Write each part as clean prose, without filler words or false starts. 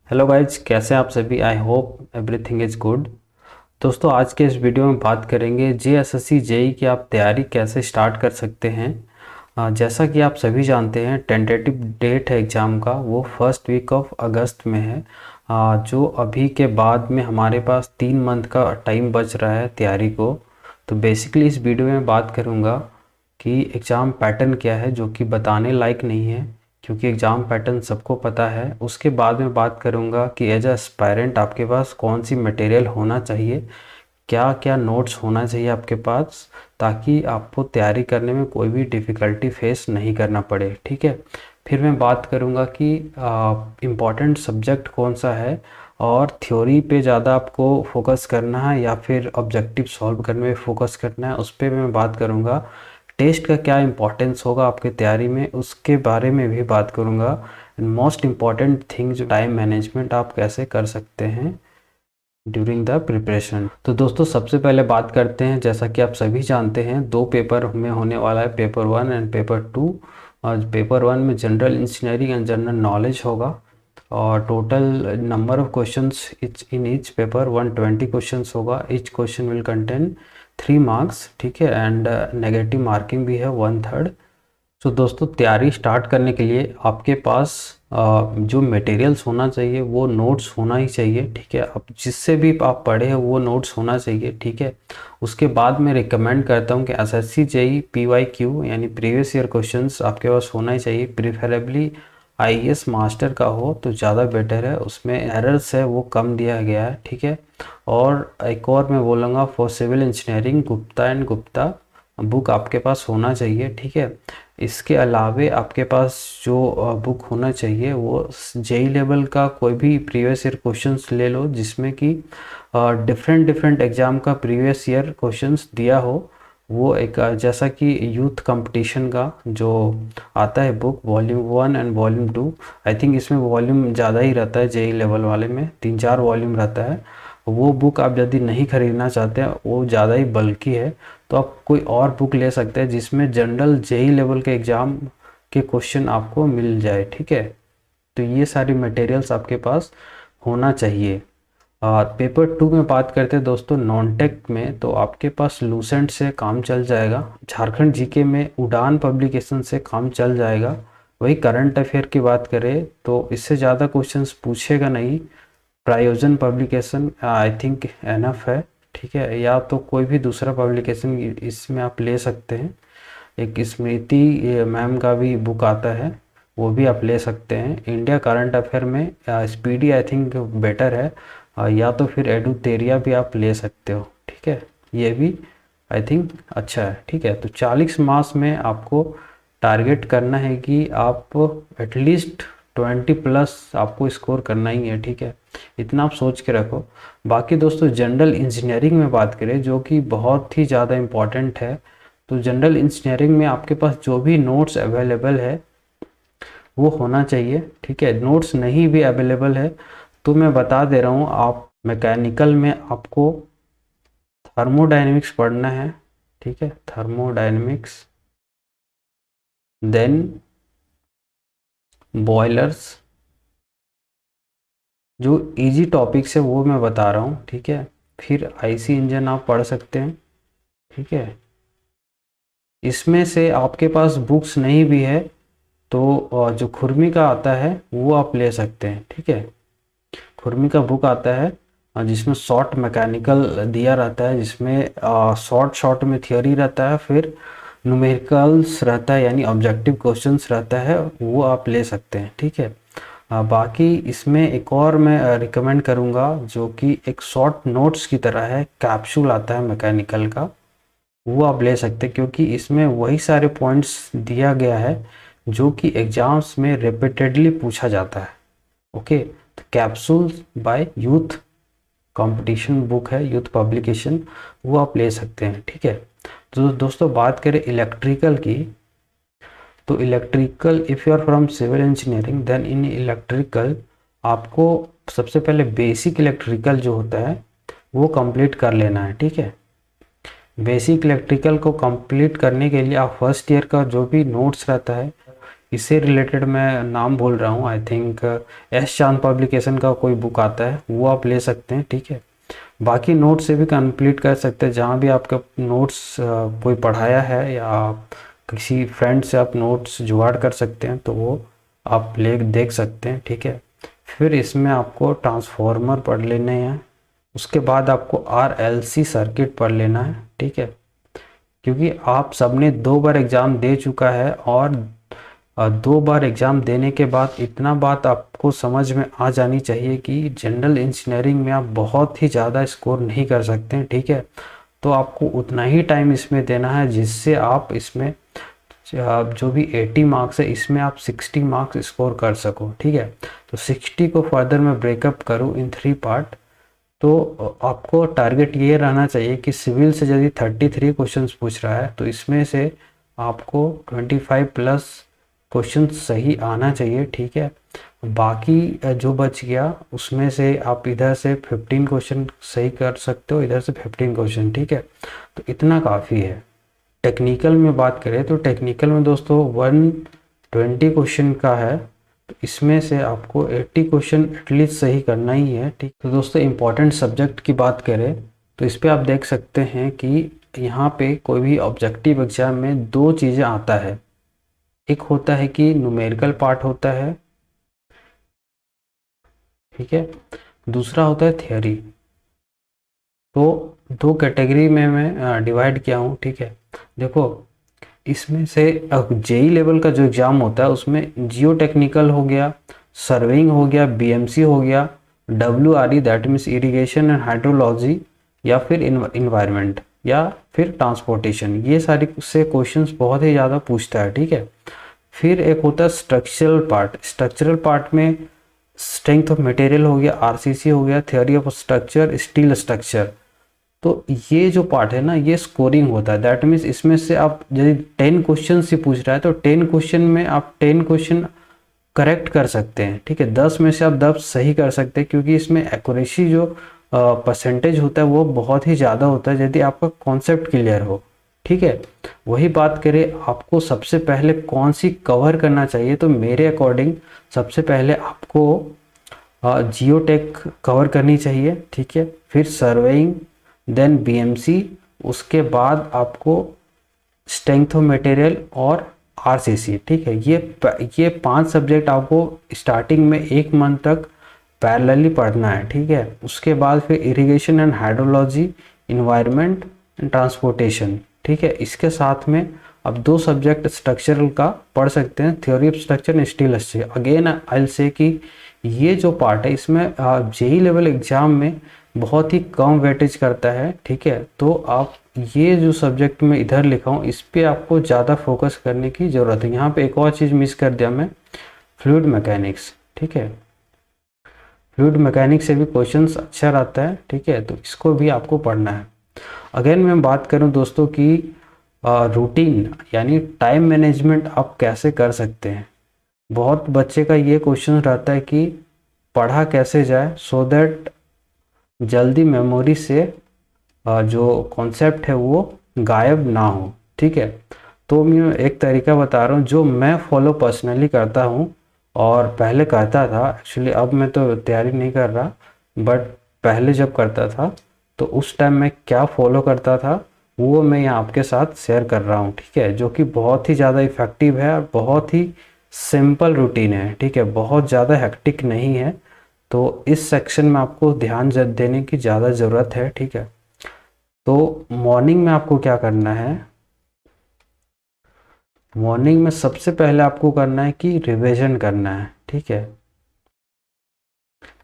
Hello guys, कैसे हैं आप सभी। I hope everything is good. दोस्तों, आज के इस वीडियो में बात करेंगे जेएसएससी जेई की आप तैयारी कैसे स्टार्ट कर सकते हैं। जैसा कि आप सभी जानते हैं, टेंटेटिव डेट है एग्ज़ाम का वो फर्स्ट वीक ऑफ अगस्त में है। जो अभी के बाद में हमारे पास 3 मंथ का टाइम बच रहा है तैयारी को। तो बेसिकली इस वीडियो में बात करूँगा कि एग्ज़ाम पैटर्न क्या है, जो कि बताने लायक नहीं है क्योंकि एग्ज़ाम पैटर्न सबको पता है। उसके बाद में बात करूँगा कि एज अ एस्पायरेंट आपके पास कौन सी मटेरियल होना चाहिए, क्या क्या नोट्स होना चाहिए आपके पास, ताकि आपको तैयारी करने में कोई भी डिफ़िकल्टी फेस नहीं करना पड़े। ठीक है। फिर मैं बात करूँगा कि इम्पॉर्टेंट सब्जेक्ट कौन सा है और थ्योरी पे ज़्यादा आपको फोकस करना है या फिर ऑब्जेक्टिव सॉल्व करने में फोकस करना है, उस पर मैं बात करूँगा। टेस्ट का क्या इम्पोर्टेंस होगा आपकी तैयारी में, उसके बारे में भी बात करूँगा। मोस्ट इम्पॉर्टेंट थिंग जो टाइम मैनेजमेंट आप कैसे कर सकते हैं ड्यूरिंग द प्रिपरेशन। तो दोस्तों, सबसे पहले बात करते हैं। जैसा कि आप सभी जानते हैं, 2 पेपर में होने वाला है, पेपर 1 एंड पेपर 2। और पेपर 1 में general engineering and general knowledge होगा और total number of questions in each paper 120 questions होगा। Each question will contain 3 marks. ठीक है। एंड नेगेटिव मार्किंग भी है 1/3। तो दोस्तों, तैयारी स्टार्ट करने के लिए आपके पास जो मटेरियल्स होना चाहिए वो नोट्स होना ही चाहिए। ठीक है। अब जिससे भी आप पढ़े हैं वो नोट्स होना चाहिए। ठीक है। उसके बाद मैं रिकमेंड करता हूँ कि एसएससी जेईई पीवाईक्यू यानी प्रीवियस ईयर क्वेश्चंस आपके पास होना ही चाहिए। प्रिफरेबली आईएएस मास्टर का हो तो ज़्यादा बेटर है, उसमें एरर्स है वो कम दिया गया है। ठीक है। और एक और मैं बोलूँगा, for civil engineering Gupta and Gupta book आपके पास होना चाहिए। ठीक है। इसके अलावे आपके पास जो बुक होना चाहिए वो जेई लेवल का कोई भी प्रीवियस ईयर क्वेश्चंस ले लो, जिसमें कि डिफरेंट डिफरेंट एग्ज़ाम का प्रीवियस ईयर क्वेश्चंस दिया हो। वो एक जैसा कि यूथ कंपटीशन का जो आता है book volume 1 and volume 2। I think इसमें वॉल्यूम ज़्यादा ही रहता है, जेई लेवल वाले में 3-4 वॉल्यूम रहता है। वो बुक आप यदि नहीं खरीदना चाहते हैं, वो ज़्यादा ही बल्कि है, तो आप कोई और बुक ले सकते हैं जिसमें जनरल जेई लेवल के एग्ज़ाम के क्वेश्चन आपको मिल जाए। ठीक है। तो ये सारी मटेरियल्स आपके पास होना चाहिए। पेपर 2 में बात करते हैं दोस्तों, नॉन टेक में, तो आपके पास लूसेंट से काम चल जाएगा। झारखंड जीके में उड़ान पब्लिकेशन से काम चल जाएगा। वही करंट अफेयर की बात करें तो इससे ज़्यादा क्वेश्चंस पूछेगा नहीं। प्रायोजन पब्लिकेशन आई थिंक एनफ है। ठीक है। या तो कोई भी दूसरा पब्लिकेशन इसमें आप ले सकते हैं। एक स्मृति मैम का भी बुक आता है, वो भी आप ले सकते हैं। इंडिया करंट अफेयर में स्पीडी आई थिंक बेटर है। या तो फिर एडुतेरिया भी आप ले सकते हो। ठीक है। ये भी आई थिंक अच्छा है। ठीक है। तो 40 मार्क्स में आपको टारगेट करना है कि आप एटलीस्ट 20+ आपको स्कोर करना ही है। ठीक है। इतना आप सोच के रखो। बाकी दोस्तों, जनरल इंजीनियरिंग में बात करें जो कि बहुत ही ज़्यादा इम्पॉर्टेंट है, तो जनरल इंजीनियरिंग में आपके पास जो भी नोट्स अवेलेबल है वो होना चाहिए। ठीक है। नोट्स नहीं भी अवेलेबल है तो मैं बता दे रहा हूँ, आप मैकेनिकल में आपको थर्मोडायनेमिक्स पढ़ना है। ठीक है। थर्मोडायनेमिक्स, देन बॉयलर्स, जो इजी टॉपिक्स है वो मैं बता रहा हूँ। ठीक है। फिर आईसी इंजन आप पढ़ सकते हैं। ठीक है। इसमें से आपके पास बुक्स नहीं भी है तो जो खुरमी का आता है वो आप ले सकते हैं। ठीक है। खुरमी का बुक आता है जिसमें शॉर्ट मैकेनिकल दिया रहता है, जिसमें शॉर्ट शॉर्ट में थियोरी रहता है, फिर न्यूमेरिकल्स रहता है यानी ऑब्जेक्टिव क्वेश्चंस रहता है, वो आप ले सकते हैं। ठीक है। बाकी इसमें एक और मैं रिकमेंड करूँगा जो कि एक शॉर्ट नोट्स की तरह है, कैप्सूल आता है मैकेनिकल का, वो आप ले सकते हैं क्योंकि इसमें वही सारे पॉइंट्स दिया गया है जो कि एग्जाम्स में रिपीटेडली पूछा जाता है। ओके। तो capsule by Youth competition book है, यूथ पब्लिकेशन, वो आप ले सकते हैं। ठीक है। तो दोस्तों, बात करें इलेक्ट्रिकल की, तो electrical if you are from civil engineering then in electrical आपको सबसे पहले बेसिक इलेक्ट्रिकल जो होता है वो कंप्लीट कर लेना है। ठीक है। बेसिक इलेक्ट्रिकल को कंप्लीट करने के लिए आप फर्स्ट ईयर का जो भी नोट्स रहता है इससे रिलेटेड मैं नाम बोल रहा हूँ, आई थिंक एस चांद पब्लिकेशन का कोई बुक आता है, वो आप ले सकते हैं, ठीक है। बाकी नोट्स से भी कंप्लीट कर सकते हैं, जहाँ भी आपका नोट्स कोई पढ़ाया है या किसी फ्रेंड से आप नोट्स जुगाड़ कर सकते हैं, तो वो आप ले देख सकते हैं, ठीक है। फिर इसमें आपको ट्रांसफॉर्मर पढ़ लेने हैं, उसके बाद आपको RLC सर्किट पढ़ लेना है, ठीक है। क्योंकि आप सबने 2 बार एग्ज़ाम दे चुका है, और 2 बार एग्ज़ाम देने के बाद इतना बात आपको समझ में आ जानी चाहिए कि जनरल इंजीनियरिंग में आप बहुत ही ज़्यादा स्कोर नहीं कर सकते हैं, ठीक है। तो आपको उतना ही टाइम इसमें देना है जिससे आप इसमें जो भी 80 मार्क्स है इसमें आप 60 मार्क्स स्कोर कर सको, ठीक है। तो 60 को फर्दर मैं ब्रेकअप करूँ इन 3 पार्ट, तो आपको टारगेट ये रहना चाहिए कि सिविल से यदि 33 क्वेश्चंस पूछ रहा है तो इसमें से आपको 25 प्लस क्वेश्चन सही आना चाहिए, ठीक है। बाकी जो बच गया उसमें से आप इधर से 15 क्वेश्चन सही कर सकते हो, इधर से 15 क्वेश्चन, ठीक है। तो इतना काफ़ी है। टेक्निकल में बात करें तो टेक्निकल में दोस्तों 120 क्वेश्चन का है, तो इसमें से आपको 80 क्वेश्चन एटलीस्ट सही करना ही है, ठीक। तो दोस्तों इम्पॉर्टेंट सब्जेक्ट की बात करें तो इस पर आप देख सकते हैं कि यहाँ पे कोई भी ऑब्जेक्टिव एग्जाम में 2 चीज़ें आता है। एक होता है कि न्यूमेरिकल पार्ट होता है, ठीक है, दूसरा होता है थियोरी। तो 2 कैटेगरी में मैं डिवाइड किया हूँ, ठीक है। देखो इसमें से जेई लेवल का जो एग्ज़ाम होता है उसमें जियो टेक्निकल हो गया, सर्वेइंग हो गया, BMC हो गया, WRE that means irrigation and hydrology, या फिर इन्वायरमेंट, या फिर ट्रांसपोर्टेशन, ये सारी से क्वेश्चंस बहुत ही ज़्यादा पूछता है, ठीक है। फिर एक होता है स्ट्रक्चरल पार्ट। स्ट्रक्चरल पार्ट में स्ट्रेंथ ऑफ मटेरियल हो गया, RCC हो गया, theory of structure, steel structure. तो ये जो पार्ट है ना, ये स्कोरिंग होता है। दैट मीन्स इसमें से आप यदि 10 क्वेश्चन से पूछ रहा है तो 10 क्वेश्चन में आप 10 क्वेश्चन करेक्ट कर सकते हैं, ठीक है। 10 में से आप 10 सही कर सकते हैं, क्योंकि इसमें एक्यूरेसी जो परसेंटेज होता है वो बहुत ही ज़्यादा होता है यदि आपका कॉन्सेप्ट क्लियर हो, ठीक है। वही बात करें आपको सबसे पहले कौन सी कवर करना चाहिए, तो मेरे अकॉर्डिंग सबसे पहले आपको जियोटेक कवर करनी चाहिए, ठीक है। फिर सर्वेइंग, देन BMC, उसके बाद आपको स्ट्रेंथ ऑफ मटेरियल और RCC, ठीक है। ये 5 सब्जेक्ट आपको स्टार्टिंग में 1 मंथ तक पैरेलली पढ़ना है, ठीक है। उसके बाद फिर irrigation and hydrology, environment and transportation, ठीक है। इसके साथ में अब 2 सब्जेक्ट स्ट्रक्चरल का पढ़ सकते हैं, theory of structure and steel structure. Again I will say कि ये जो पार्ट है इसमें जेई लेवल एग्जाम में बहुत ही कम वेटेज करता है, ठीक है। तो आप ये जो सब्जेक्ट में इधर लिखा हूँ इस पे आपको ज़्यादा फोकस करने की ज़रूरत है। यहाँ पे एक और चीज़ मिस कर दिया मैं, फ्लूइड मैकेनिक्स, ठीक है। फ्लूइड मैकेनिक्स से भी क्वेश्चंस अच्छा रहता है, ठीक है। तो इसको भी आपको पढ़ना है। अगेन मैं बात करूँ दोस्तों कि रूटीन यानी टाइम मैनेजमेंट आप कैसे कर सकते हैं। बहुत बच्चे का ये क्वेश्चन रहता है कि पढ़ा कैसे जाए सो दैट जल्दी मेमोरी से जो कॉन्सेप्ट है वो गायब ना हो, ठीक है। तो मैं एक तरीका बता रहा हूँ जो मैं फॉलो पर्सनली करता हूँ, और पहले करता था एक्चुअली, अब मैं तो तैयारी नहीं कर रहा, बट पहले जब करता था तो उस टाइम मैं क्या फॉलो करता था वो मैं यहाँ आपके साथ शेयर कर रहा हूँ, ठीक है। जो कि बहुत ही ज़्यादा इफ़ेक्टिव है और बहुत ही सिंपल रूटीन है, ठीक है, बहुत ज़्यादा हेक्टिक नहीं है। तो इस सेक्शन में आपको ध्यान देने की ज़्यादा ज़रूरत है, ठीक है। तो मॉर्निंग में आपको क्या करना है, मॉर्निंग में सबसे पहले आपको करना है कि रिवीजन करना है, ठीक है।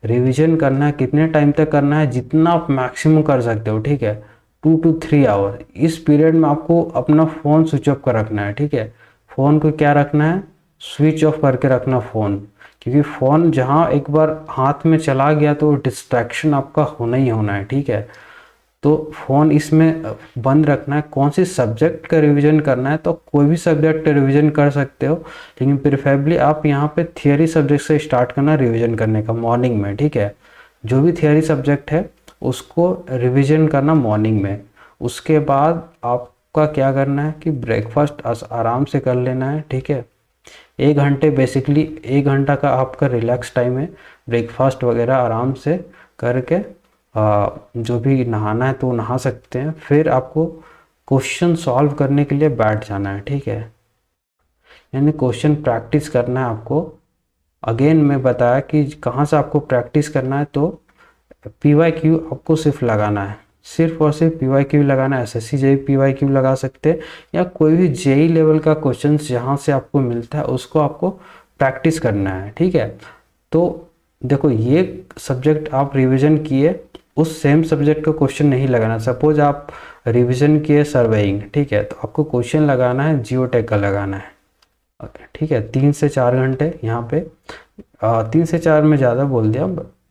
रिवीजन करना है, कितने टाइम तक करना है, जितना आप मैक्सिमम कर सकते हो, ठीक है, 2 to 3 आवर। इस पीरियड में आपको अपना फ़ोन स्विच ऑफ कर रखना है, ठीक है। फ़ोन को क्या रखना है, स्विच ऑफ करके रखना फ़ोन, क्योंकि फ़ोन जहाँ एक बार हाथ में चला गया तो डिस्ट्रैक्शन आपका होना ही होना है, ठीक है। तो फ़ोन इसमें बंद रखना है। कौन सी सब्जेक्ट का रिवीजन करना है, तो कोई भी सब्जेक्ट का रिवीजन कर सकते हो, लेकिन प्रेफरेबली आप यहाँ पे थियरी सब्जेक्ट से स्टार्ट करना रिवीजन करने का मॉर्निंग में, ठीक है। जो भी थियरी सब्जेक्ट है उसको रिवीजन करना मॉर्निंग में। उसके बाद आपका क्या करना है कि ब्रेकफास्ट आराम से कर लेना है, ठीक है। 1 घंटे बेसिकली 1 घंटा का आपका रिलैक्स टाइम है, ब्रेकफास्ट वगैरह आराम से करके जो भी नहाना है तो नहा सकते हैं। फिर आपको क्वेश्चन सॉल्व करने के लिए बैठ जाना है, ठीक है, यानी क्वेश्चन प्रैक्टिस करना है आपको। अगेन मैं बताया कि कहाँ से आपको प्रैक्टिस करना है, तो PYQ आपको सिर्फ लगाना है, सिर्फ और सिर्फ PYQ लगाना है। SSC JEE PYQ लगा सकते हैं, या कोई भी JEE लेवल का क्वेश्चन जहाँ से आपको मिलता है उसको आपको प्रैक्टिस करना है, ठीक है। तो देखो ये सब्जेक्ट आप रिवीजन किए, उस सेम सब्जेक्ट का क्वेश्चन नहीं लगाना। सपोज आप रिवीजन किए सर्वेइंग, ठीक है, तो आपको क्वेश्चन लगाना है जियोटेक का लगाना है, ओके, ठीक है। 3 से 4 घंटे यहाँ पे 3 से 4 में ज़्यादा बोल दिया,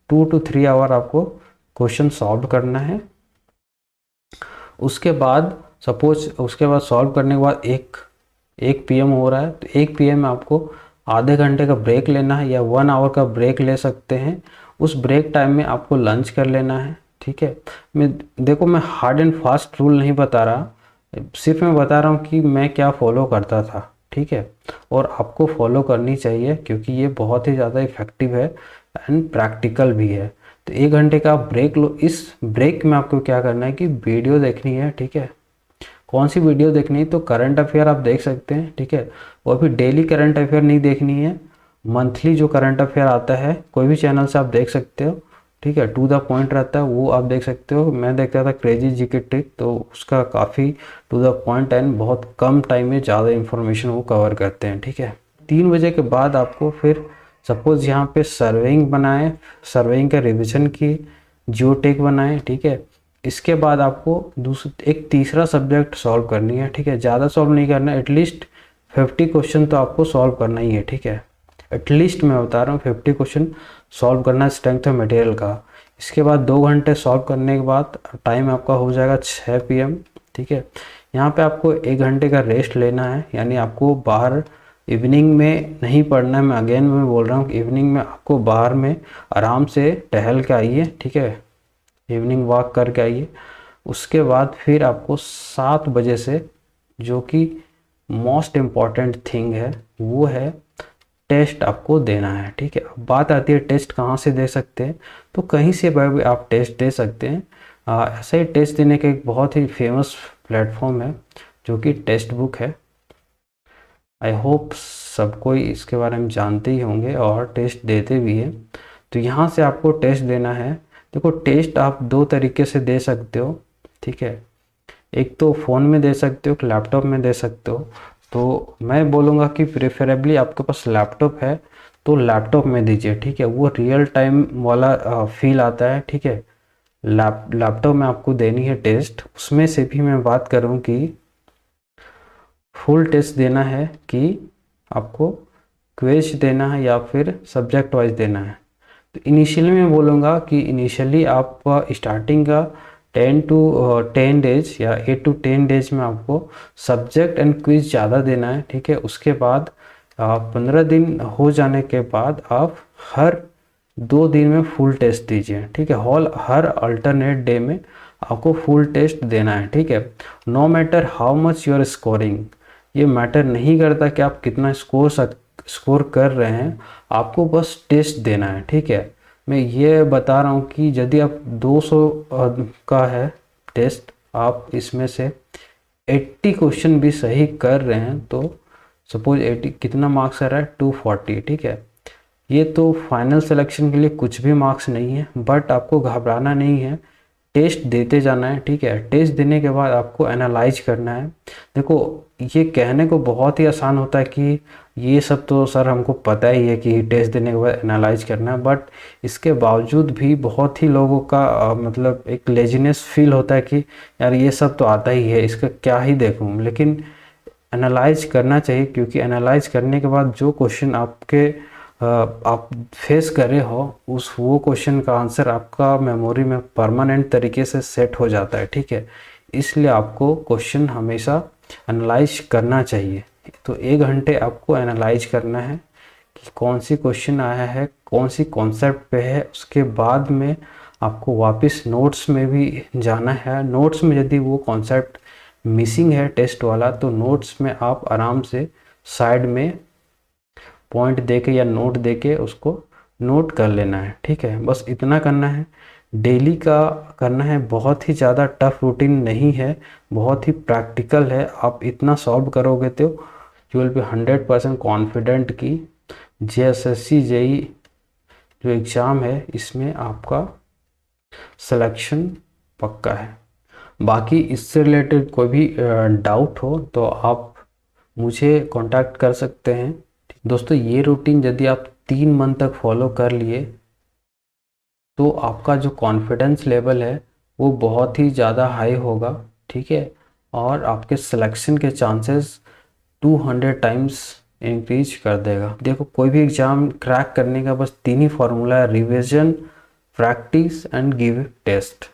2 to 3 आवर आपको क्वेश्चन सॉल्व करना है। उसके बाद सपोज उसके बाद सॉल्व करने के बाद 1 PM हो रहा है, तो 1 PM में आपको आधे घंटे का ब्रेक लेना है, या 1 आवर का ब्रेक ले सकते हैं। उस ब्रेक टाइम में आपको लंच कर लेना है, ठीक है। मैं हार्ड एंड फास्ट रूल नहीं बता रहा, सिर्फ मैं बता रहा हूँ कि मैं क्या फॉलो करता था, ठीक है, और आपको फॉलो करनी चाहिए क्योंकि ये बहुत ही ज़्यादा इफ़ेक्टिव है एंड प्रैक्टिकल भी है। तो 1 घंटे का आप ब्रेक लो। इस ब्रेक में आपको क्या करना है कि वीडियो देखनी है, ठीक है। कौन सी वीडियो देखनी है, तो करंट अफेयर आप देख सकते हैं, ठीक है। वो भी डेली करंट अफेयर नहीं देखनी है, मंथली जो करंट अफेयर आता है कोई भी चैनल से आप देख सकते हो, ठीक है, टू द पॉइंट रहता है, वो आप देख सकते हो। मैं देखता था क्रेजी जीके ट्रिक, तो उसका काफ़ी टू द पॉइंट एंड बहुत कम टाइम में ज़्यादा इन्फॉर्मेशन वो कवर करते हैं, ठीक है। 3 बजे के बाद आपको फिर सपोज यहाँ पे सर्वेइंग बनाए, सर्वेइंग का रिविजन की, जियोटेक बनाए, ठीक है। इसके बाद आपको एक तीसरा सब्जेक्ट सॉल्व करनी है, ठीक है। ज़्यादा सॉल्व नहीं करना, एटलीस्ट 50 क्वेश्चन तो आपको सॉल्व करना ही है, ठीक है। एटलीस्ट मैं बता रहा हूँ 50 क्वेश्चन सॉल्व करना है स्ट्रेंथ ऑफ मटेरियल का। इसके बाद 2 घंटे सॉल्व करने के बाद टाइम आपका हो जाएगा 6 PM, ठीक है। यहाँ पे आपको 1 घंटे का रेस्ट लेना है, यानी आपको बाहर इवनिंग में नहीं पढ़ना है। मैं बोल रहा हूँ कि इवनिंग में आपको बाहर में आराम से टहल के आइए, ठीक है, इवनिंग वॉक करके आइए। उसके बाद फिर आपको 7 बजे से, जो कि मोस्ट इम्पॉर्टेंट थिंग है, वो है टेस्ट आपको देना है, ठीक है। अब बात आती है टेस्ट कहाँ से दे सकते हैं, तो कहीं से भी आप टेस्ट दे सकते हैं। ऐसा ही टेस्ट देने का एक बहुत ही फेमस प्लेटफॉर्म है जो कि टेस्ट बुक है। आई होप सब कोई इसके बारे में जानते ही होंगे और टेस्ट देते भी हैं। तो यहाँ से आपको टेस्ट देना है। देखो टेस्ट आप 2 तरीके से दे सकते हो, ठीक है। एक तो फ़ोन में दे सकते हो, लैपटॉप में दे सकते हो। तो मैं बोलूँगा कि प्रेफरेबली आपके पास लैपटॉप है तो लैपटॉप में दीजिए, ठीक है, वो रियल टाइम वाला फील आता है, ठीक है। लैपटॉप में आपको देनी है टेस्ट। उसमें से भी मैं बात करूँ कि फुल टेस्ट देना है कि आपको क्विज देना है या फिर सब्जेक्ट वाइज देना है। तो इनिशियली मैं बोलूँगा कि इनिशियली आप स्टार्टिंग का 10 डेज या 8 to 10 डेज में आपको सब्जेक्ट एंड क्विज ज़्यादा देना है, ठीक है। उसके बाद 15 दिन हो जाने के बाद आप हर 2 दिन में फुल टेस्ट दीजिए, ठीक है। हर अल्टरनेट डे में आपको फुल टेस्ट देना है, ठीक है। No matter how much you are scoring, ये मैटर नहीं करता कि आप कितना स्कोर कर रहे हैं, आपको बस टेस्ट देना है, ठीक है। मैं ये बता रहा हूँ कि यदि आप 200 का है टेस्ट, आप इसमें से 80 क्वेश्चन भी सही कर रहे हैं तो सपोज 80 कितना मार्क्स आ रहा है 240, ठीक है। ये तो फाइनल सिलेक्शन के लिए कुछ भी मार्क्स नहीं है, बट आपको घबराना नहीं है, टेस्ट देते जाना है, ठीक है। टेस्ट देने के बाद आपको एनालाइज करना है। देखो ये कहने को बहुत ही आसान होता है कि ये सब तो सर हमको पता ही है कि टेस्ट देने के बाद एनालाइज करना है, बट इसके बावजूद भी बहुत ही लोगों का मतलब एक लेजीनेस फील होता है कि यार ये सब तो आता ही है, इसका क्या ही देखूं। लेकिन एनालाइज करना चाहिए, क्योंकि एनालाइज करने के बाद जो क्वेश्चन आप फेस कर रहे हो वो क्वेश्चन का आंसर आपका मेमोरी में परमानेंट तरीके से सेट हो जाता है, ठीक है। इसलिए आपको क्वेश्चन हमेशा एनालाइज करना चाहिए। तो 1 घंटे आपको एनालाइज करना है कि कौन सी क्वेश्चन आया है, कौन सी कॉन्सेप्ट पे है। उसके बाद में आपको वापस नोट्स में भी जाना है। नोट्स में यदि वो कॉन्सेप्ट मिसिंग है टेस्ट वाला, तो नोट्स में आप आराम से साइड में पॉइंट दे के या नोट दे के उसको नोट कर लेना है। ठीक है, बस इतना करना है, डेली का करना है। बहुत ही ज़्यादा टफ रूटीन नहीं है, बहुत ही प्रैक्टिकल है। आप इतना सॉल्व करोगे तो यू विल बी 100% कॉन्फिडेंट कि JSSC JEE जो एग्ज़ाम है इसमें आपका सिलेक्शन पक्का है। बाकी इससे रिलेटेड कोई भी डाउट हो तो आप मुझे कांटेक्ट कर सकते हैं। दोस्तों, ये रूटीन यदि आप 3 मंथ तक फॉलो कर लिए तो आपका जो कॉन्फिडेंस लेवल है वो बहुत ही ज़्यादा हाई होगा। ठीक है, और आपके सिलेक्शन के चांसेस 200 टाइम्स इंक्रीज कर देगा। देखो, कोई भी एग्ज़ाम क्रैक करने का बस 3 ही फार्मूला है, revision, practice and give test.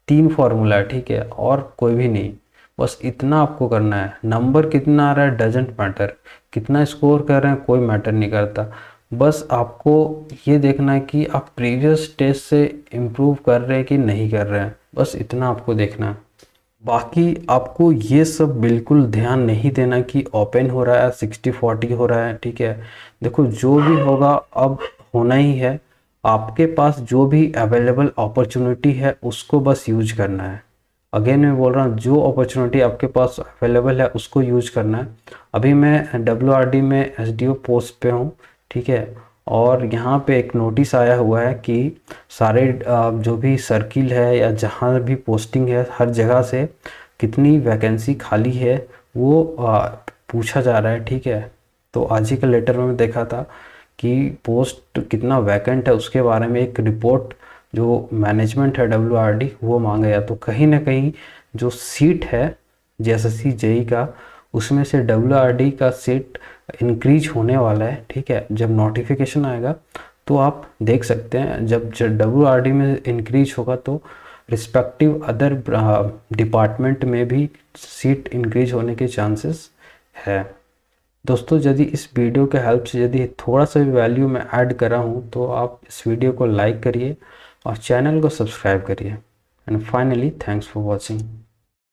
3 formula है। ठीक है, और कोई भी नहीं, बस इतना आपको करना है। नंबर कितना आ रहा है डजेंट मैटर, कितना स्कोर कर रहे हैं कोई मैटर नहीं करता। बस आपको ये देखना है कि आप प्रीवियस टेस्ट से इम्प्रूव कर रहे हैं कि नहीं कर रहे हैं, बस इतना आपको देखना है। बाकी आपको ये सब बिल्कुल ध्यान नहीं देना कि ओपन हो रहा है 60-40 हो रहा है। ठीक है, देखो जो भी होगा अब होना ही है। आपके पास जो भी अवेलेबल अपॉर्चुनिटी है उसको बस यूज करना है। अगेन मैं बोल रहा हूँ, जो अपॉर्चुनिटी आपके पास अवेलेबल है उसको यूज करना है। अभी मैं WRD में SDO पोस्ट पे हूँ। ठीक है, और यहाँ पे एक नोटिस आया हुआ है कि सारे जो भी सर्किल है या जहाँ भी पोस्टिंग है हर जगह से कितनी वैकेंसी खाली है वो पूछा जा रहा है। ठीक है, तो आज ही का लेटर में देखा था कि पोस्ट कितना वैकेंट है उसके बारे में एक रिपोर्ट जो मैनेजमेंट है WRD वो मांगेगा। तो कहीं ना कहीं जो सीट है JSSC JEE का उसमें से WRD का सीट इंक्रीज होने वाला है। ठीक है, जब नोटिफिकेशन आएगा तो आप देख सकते हैं। जब WRD में इंक्रीज होगा तो रिस्पेक्टिव अदर डिपार्टमेंट में भी सीट इंक्रीज होने के चांसेस है। दोस्तों, यदि इस वीडियो के हेल्प से यदि थोड़ा सा भी वैल्यू मैं ऐड करा हूँ तो आप इस वीडियो को लाइक करिए और चैनल को सब्सक्राइब करिए। And finally thanks for watching.